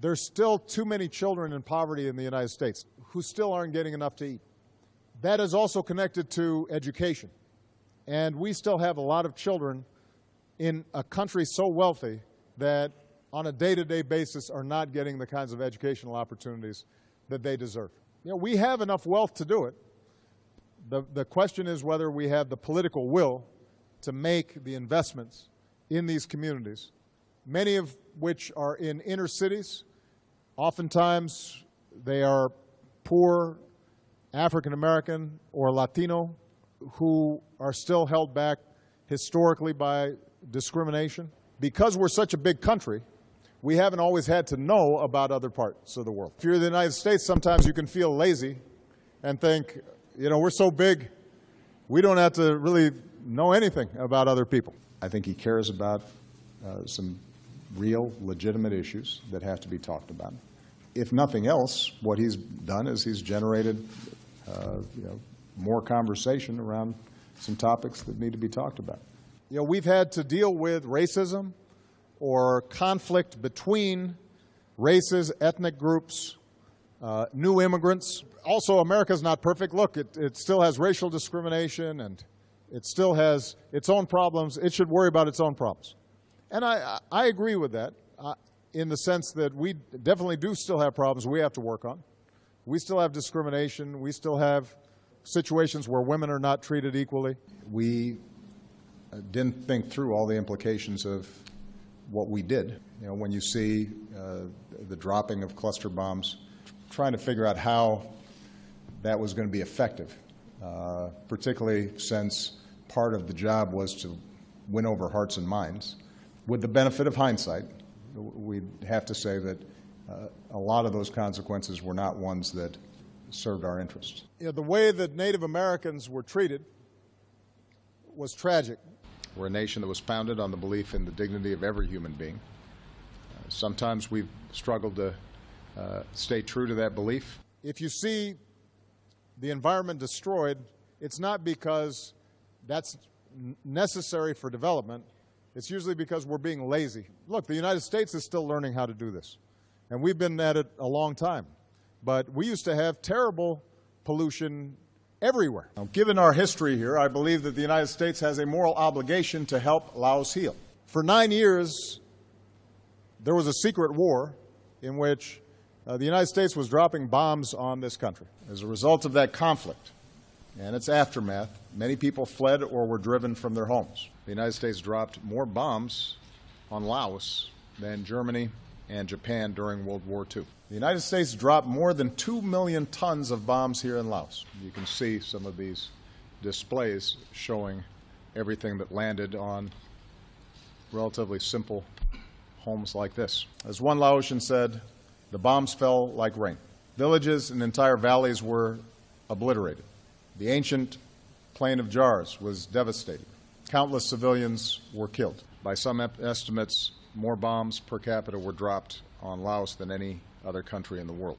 There's still too many children in poverty in the United States who still aren't getting enough to eat. That is also connected to education. And we still have a lot of children in a country so wealthy that on a day-to-day basis are not getting the kinds of educational opportunities that they deserve. You know, we have enough wealth to do it. The question is whether we have the political will to make the investments in these communities, many of which are in inner cities. Oftentimes they are poor African American or Latino who are still held back historically by discrimination. Because we're such a big country, we haven't always had to know about other parts of the world. If you're in the United States, sometimes you can feel lazy and think, you know, we're so big, we don't have to really know anything about other people. I think he cares about some real, legitimate issues that have to be talked about. If nothing else, what he's done is he's generated more conversation around some topics that need to be talked about. You know, we've had to deal with racism or conflict between races, ethnic groups, new immigrants. Also, America's not perfect. Look, it still has racial discrimination and it still has its own problems. It should worry about its own problems. And I agree with that in the sense that we definitely do still have problems we have to work on. We still have discrimination. We still have situations where women are not treated equally. We didn't think through all the implications of what we did. You know, when you see the dropping of cluster bombs, trying to figure out how that was going to be effective, particularly since part of the job was to win over hearts and minds. With the benefit of hindsight, we'd have to say that a lot of those consequences were not ones that served our interests. You know, the way that Native Americans were treated was tragic. We're a nation that was founded on the belief in the dignity of every human being. Sometimes we've struggled to stay true to that belief. If you see the environment destroyed, it's not because that's necessary for development. It's usually because we're being lazy. Look, the United States is still learning how to do this, and we've been at it a long time. But we used to have terrible pollution everywhere. Now, given our history here, I believe that the United States has a moral obligation to help Laos heal. For 9 years, there was a secret war in which the United States was dropping bombs on this country. As a result of that conflict and its aftermath, many people fled or were driven from their homes. The United States dropped more bombs on Laos than Germany and Japan during World War II. The United States dropped more than 2 million tons of bombs here in Laos. You can see some of these displays showing everything that landed on relatively simple homes like this. As one Laotian said, the bombs fell like rain. Villages and entire valleys were obliterated. The ancient Plain of Jars was devastated. Countless civilians were killed. By some estimates, more bombs per capita were dropped on Laos than any other country in the world.